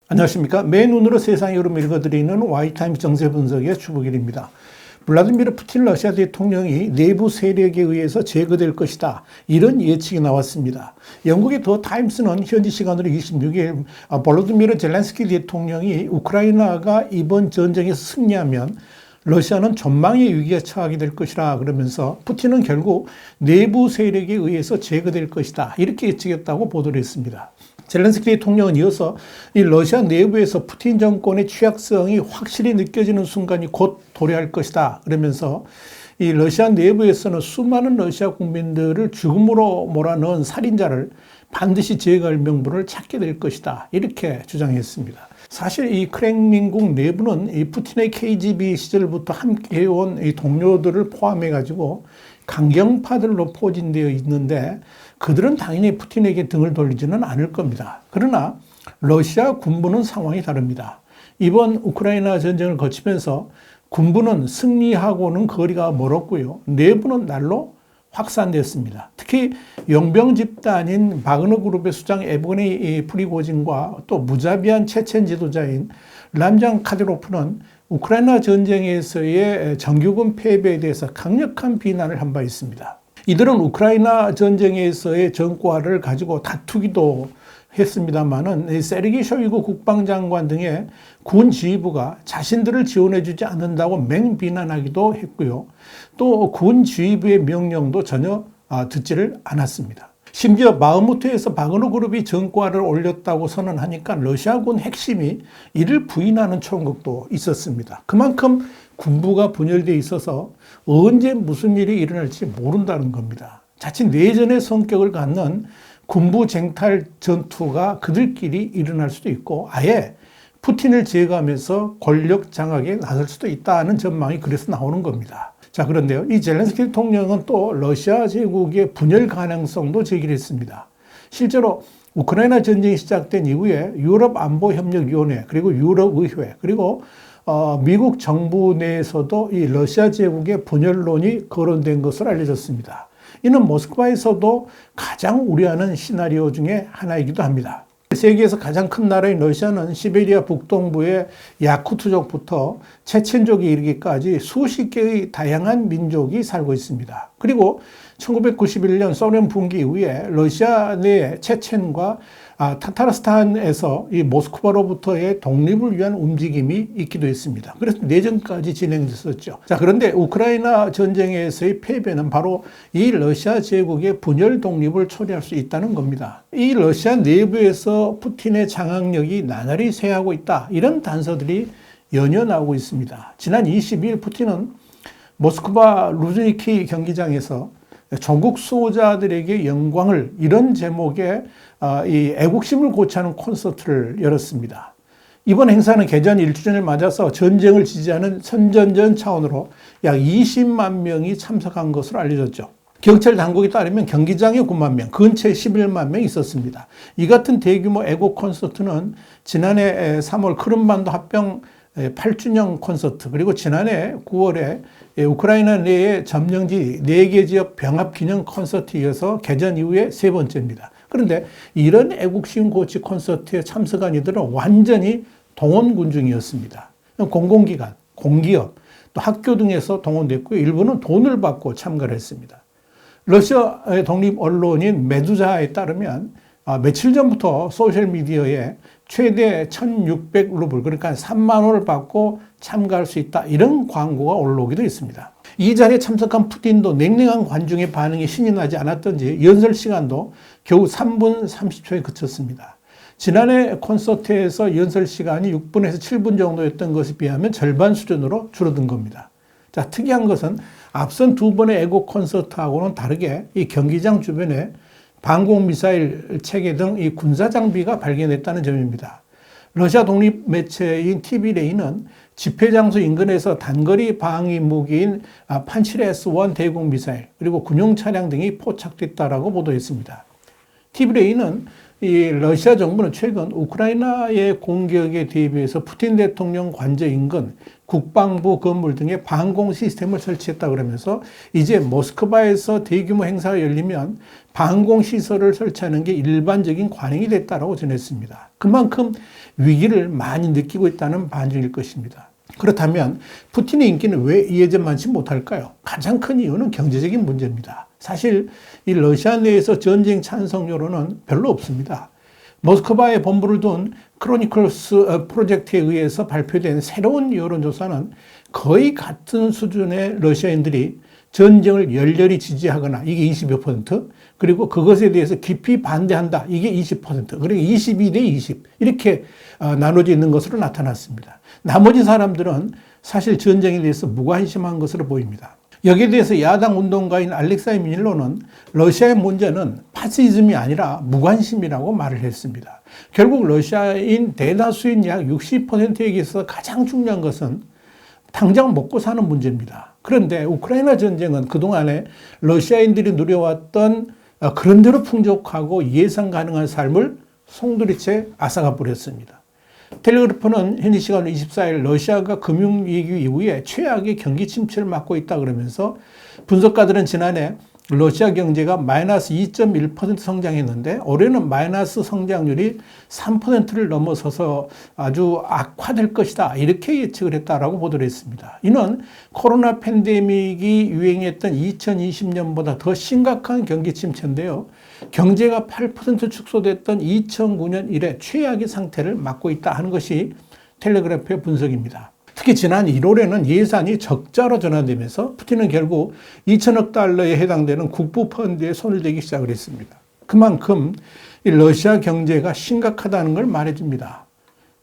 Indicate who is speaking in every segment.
Speaker 1: 안녕하십니까. 맨눈으로 세상의 흐름을 읽어드리는 와이타임스 정세 분석의 주복일입니다. 블라디미르 푸틴 러시아 대통령이 내부 세력에 의해서 제거될 것이다. 이런 예측이 나왔습니다. 영국의 더 타임스는 현지 시간으로 26일 볼로디미르 젤렌스키 대통령이 우크라이나가 이번 전쟁에서 승리하면 러시아는 전망의 위기에 처하게 될 것이라 그러면서 푸틴은 결국 내부 세력에 의해서 제거될 것이다. 이렇게 예측했다고 보도를 했습니다. 젤렌스키 대통령은 이어서 이 러시아 내부에서 푸틴 정권의 취약성이 확실히 느껴지는 순간이 곧 도래할 것이다. 그러면서 이 러시아 내부에서는 수많은 러시아 국민들을 죽음으로 몰아넣은 살인자를 반드시 제거할 명분을 찾게 될 것이다. 이렇게 주장했습니다. 사실 이 크렘린궁 내부는 이 푸틴의 KGB 시절부터 함께 해온 이 동료들을 포함해가지고 강경파들로 포진되어 있는데 그들은 당연히 푸틴에게 등을 돌리지는 않을 겁니다. 그러나 러시아 군부는 상황이 다릅니다. 이번 우크라이나 전쟁을 거치면서 군부는 승리하고는 거리가 멀었고요. 내부는 날로 확산됐습니다. 특히 용병 집단인 바그너 그룹의 수장 에브게니 프리고진과 또 무자비한 체첸 지도자인 람잔 카디로프는 우크라이나 전쟁에서의 정규군 패배에 대해서 강력한 비난을 한 바 있습니다. 이들은 우크라이나 전쟁에서의 전과를 가지고 다투기도 했습니다만은 세르게이 쇼이구 국방장관 등의 군 지휘부가 자신들을 지원해주지 않는다고 맹비난하기도 했고요. 또 군 지휘부의 명령도 전혀 듣지를 않았습니다. 심지어 바흐무트에서 바그너 그룹이 전과를 올렸다고 선언하니까 러시아군 핵심이 이를 부인하는 총격도 있었습니다. 그만큼 군부가 분열되어 있어서 언제 무슨 일이 일어날지 모른다는 겁니다. 자칫 내전의 성격을 갖는 군부 쟁탈 전투가 그들끼리 일어날 수도 있고 아예 푸틴을 제거하면서 권력 장악에 나설 수도 있다는 전망이 그래서 나오는 겁니다. 자, 그런데요. 이 젤렌스키 대통령은 또 러시아 제국의 분열 가능성도 제기를 했습니다. 실제로 우크라이나 전쟁이 시작된 이후에 유럽안보협력위원회 그리고 유럽의회 그리고 미국 정부 내에서도 이 러시아 제국의 분열론이 거론된 것으로 알려졌습니다. 이는 모스크바에서도 가장 우려하는 시나리오 중에 하나이기도 합니다. 세계에서 가장 큰 나라인 러시아는 시베리아 북동부의 야쿠트족부터 체첸족에 이르기까지 수십 개의 다양한 민족이 살고 있습니다. 그리고 1991년 소련 붕괴 이후에 러시아 내 체첸과 타타르스탄에서 이 모스크바로부터의 독립을 위한 움직임이 있기도 했습니다. 그래서 내전까지 진행됐었죠. 자, 그런데 우크라이나 전쟁에서의 패배는 바로 이 러시아 제국의 분열 독립을 초래할 수 있다는 겁니다. 이 러시아 내부에서 푸틴의 장악력이 나날이 쇠하고 있다. 이런 단서들이 연이어 나오고 있습니다. 지난 22일 푸틴은 모스크바 루즈니키 경기장에서 조국 수호자들에게 영광을 이런 제목의 이 애국심을 고취하는 콘서트를 열었습니다. 이번 행사는 개전 1주년을 맞아서 전쟁을 지지하는 선전전 차원으로 약 20만 명이 참석한 것으로 알려졌죠. 경찰 당국에 따르면 경기장에 9만 명, 근처에 11만 명이 있었습니다. 이 같은 대규모 애국 콘서트는 지난해 3월 크림반도 합병 8주년 콘서트 그리고 지난해 9월에 우크라이나 내의 점령지 4개 지역 병합 기념 콘서트에 이어서 개전 이후에 세 번째입니다. 그런데 이런 애국심 고취 콘서트에 참석한 이들은 완전히 동원군중이었습니다. 공공기관, 공기업, 또 학교 등에서 동원됐고 일부는 돈을 받고 참가를 했습니다. 러시아의 독립 언론인 메두자에 따르면 며칠 전부터 소셜미디어에 최대 1,600루블 그러니까 3만 원을 받고 참가할 수 있다 이런 광고가 올라오기도 했습니다. 이 자리에 참석한 푸틴도 냉랭한 관중의 반응이 신이 나지 않았던지 연설 시간도 겨우 3분 30초에 그쳤습니다. 지난해 콘서트에서 연설 시간이 6분에서 7분 정도였던 것에 비하면 절반 수준으로 줄어든 겁니다. 자, 특이한 것은 앞선 두 번의 애국 콘서트하고는 다르게 이 경기장 주변에 방공미사일 체계 등 이 군사 장비가 발견됐다는 점입니다. 러시아 독립 매체인 TV레인은 집회 장소 인근에서 단거리 방위 무기인 판치레 S-1 대공 미사일 그리고 군용 차량 등이 포착됐다라고 보도했습니다. TV레인은 이 러시아 정부는 최근 우크라이나의 공격에 대비해서 푸틴 대통령 관저 인근 국방부 건물 등의 방공 시스템을 설치했다 그러면서 이제 모스크바에서 대규모 행사가 열리면 방공 시설을 설치하는 게 일반적인 관행이 됐다고 전했습니다. 그만큼 위기를 많이 느끼고 있다는 반증일 것입니다. 그렇다면 푸틴의 인기는 왜 예전만치 못할까요? 가장 큰 이유는 경제적인 문제입니다. 사실 이 러시아 내에서 전쟁 찬성 여론은 별로 없습니다. 모스크바에 본부를 둔 크로니클스 프로젝트에 의해서 발표된 새로운 여론조사는 거의 같은 수준의 러시아인들이 전쟁을 열렬히 지지하거나 이게 20여 %, 그리고 그것에 대해서 깊이 반대한다 이게 20%, 그리고 22대 20 이렇게 나눠져 있는 것으로 나타났습니다. 나머지 사람들은 사실 전쟁에 대해서 무관심한 것으로 보입니다. 여기에 대해서 야당 운동가인 알렉사이 밀로는 러시아의 문제는 파시즘이 아니라 무관심이라고 말을 했습니다. 결국 러시아인 대다수인 약 60%에게 있어서 가장 중요한 것은 당장 먹고 사는 문제입니다. 그런데 우크라이나 전쟁은 그동안에 러시아인들이 누려왔던 그런대로 풍족하고 예상 가능한 삶을 송두리째 앗아가 버렸습니다. 텔레그래프는 현지 시간으로 24일 러시아가 금융위기 이후에 최악의 경기 침체를 맞고 있다 그러면서 분석가들은 지난해 러시아 경제가 마이너스 2.1% 성장했는데 올해는 마이너스 성장률이 3%를 넘어서서 아주 악화될 것이다 이렇게 예측을 했다라고 보도를 했습니다. 이는 코로나 팬데믹이 유행했던 2020년보다 더 심각한 경기 침체인데요. 경제가 8% 축소됐던 2009년 이래 최악의 상태를 맞고 있다 하는 것이 텔레그래프의 분석입니다. 특히 지난 1월에는 예산이 적자로 전환되면서 푸틴은 결국 2천억 달러에 해당되는 국부 펀드에 손을 대기 시작을 했습니다. 그만큼 이 러시아 경제가 심각하다는 걸 말해줍니다.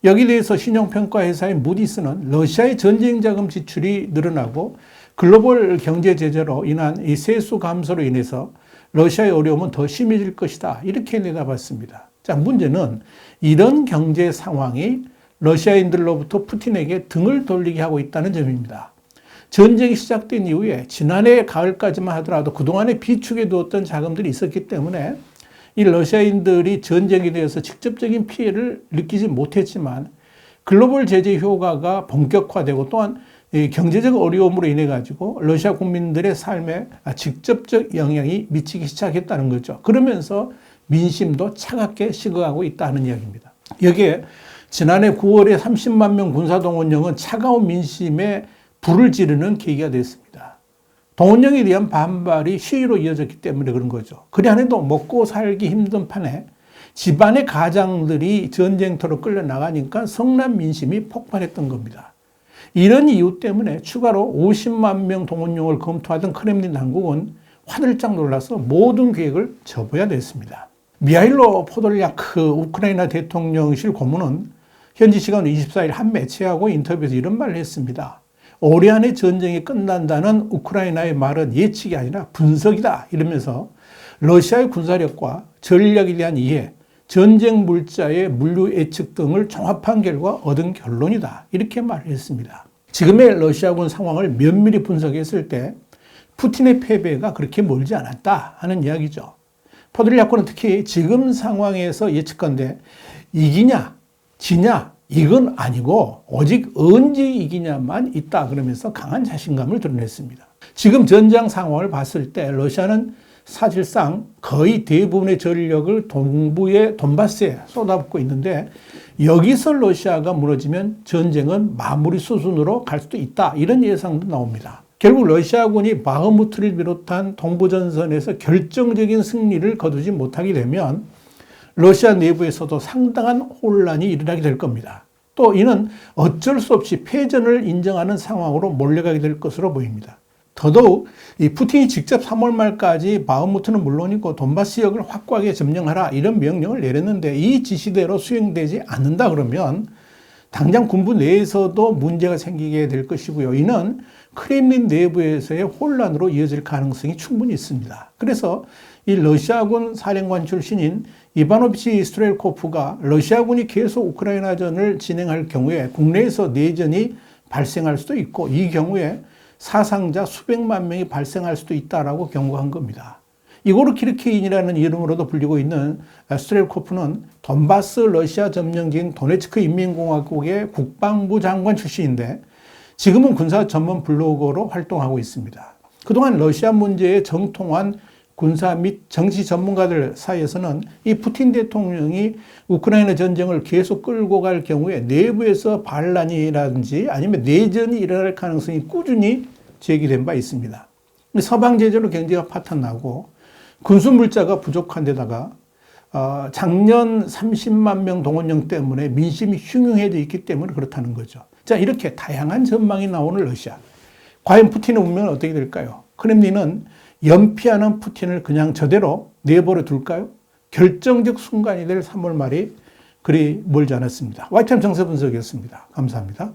Speaker 1: 여기에 대해서 신용평가 회사인 무디스는 러시아의 전쟁 자금 지출이 늘어나고 글로벌 경제 제재로 인한 이 세수 감소로 인해서 러시아의 어려움은 더 심해질 것이다 이렇게 내다봤습니다. 자, 문제는 이런 경제 상황이 러시아인들로부터 푸틴에게 등을 돌리게 하고 있다는 점입니다. 전쟁이 시작된 이후에 지난해 가을까지만 하더라도 그동안에 비축해 두었던 자금들이 있었기 때문에 이 러시아인들이 전쟁에 대해서 직접적인 피해를 느끼지 못했지만 글로벌 제재 효과가 본격화되고 또한 경제적 어려움으로 인해 가지고 러시아 국민들의 삶에 직접적 영향이 미치기 시작했다는 거죠. 그러면서 민심도 차갑게 식어가고 있다는 이야기입니다. 여기에 지난해 9월에 30만 명 군사동원령은 차가운 민심에 불을 지르는 계기가 됐습니다. 동원령에 대한 반발이 시위로 이어졌기 때문에 그런 거죠. 그리 안에도 먹고 살기 힘든 판에 집안의 가장들이 전쟁터로 끌려나가니까 성난 민심이 폭발했던 겁니다. 이런 이유 때문에 추가로 50만 명 동원령을 검토하던 크렘린 당국은 화들짝 놀라서 모든 계획을 접어야 됐습니다. 미하일로 포돌리아크 우크라이나 대통령실 고문은 현지 시간 24일 한 매체하고 인터뷰에서 이런 말을 했습니다. 올해 안에 전쟁이 끝난다는 우크라이나의 말은 예측이 아니라 분석이다 이러면서 러시아의 군사력과 전략에 대한 이해, 전쟁 물자의 물류 예측 등을 종합한 결과 얻은 결론이다 이렇게 말을 했습니다. 지금의 러시아군 상황을 면밀히 분석했을 때 푸틴의 패배가 그렇게 멀지 않았다 하는 이야기죠. 포돌리아크는 특히 지금 상황에서 예측컨대 이기냐 지냐 이건 아니고 오직 언제 이기냐만 있다 그러면서 강한 자신감을 드러냈습니다. 지금 전장 상황을 봤을 때 러시아는 사실상 거의 대부분의 전력을 동부의 돈바스에 쏟아붓고 있는데 여기서 러시아가 무너지면 전쟁은 마무리 수순으로 갈 수도 있다 이런 예상도 나옵니다. 결국 러시아군이 바흐무트를 비롯한 동부전선에서 결정적인 승리를 거두지 못하게 되면 러시아 내부에서도 상당한 혼란이 일어나게 될 겁니다. 또 이는 어쩔 수 없이 패전을 인정하는 상황으로 몰려가게 될 것으로 보입니다. 더더욱 이 푸틴이 직접 3월 말까지 바흐무트는 물론이고 돈바스 지역을 확고하게 점령하라 이런 명령을 내렸는데 이 지시대로 수행되지 않는다 그러면 당장 군부 내에서도 문제가 생기게 될 것이고요. 이는 크렘린 내부에서의 혼란으로 이어질 가능성이 충분히 있습니다. 그래서 이 러시아군 사령관 출신인 이바노비치 스트렐코프가 러시아군이 계속 우크라이나전을 진행할 경우에 국내에서 내전이 발생할 수도 있고 이 경우에 사상자 수백만 명이 발생할 수도 있다라고 경고한 겁니다. 이고르 키르케인이라는 이름으로도 불리고 있는 스트렐코프는 돈바스 러시아 점령지인 도네츠크 인민공화국의 국방부 장관 출신인데 지금은 군사 전문 블로거로 활동하고 있습니다. 그동안 러시아 문제에 정통한 군사 및 정치 전문가들 사이에서는 이 푸틴 대통령이 우크라이나 전쟁을 계속 끌고 갈 경우에 내부에서 반란이라든지 아니면 내전이 일어날 가능성이 꾸준히 제기된 바 있습니다. 서방 제재로 경제가 파탄나고 군수 물자가 부족한 데다가 작년 30만 명 동원령 때문에 민심이 흉흉해져 있기 때문에 그렇다는 거죠. 자, 이렇게 다양한 전망이 나오는 러시아. 과연 푸틴의 운명은 어떻게 될까요? 크렘린은 연피하는 푸틴을 그냥 저대로 내버려 둘까요? 결정적 순간이 될 3월 말이 그리 멀지 않았습니다. 와이타임 정세 분석이었습니다. 감사합니다.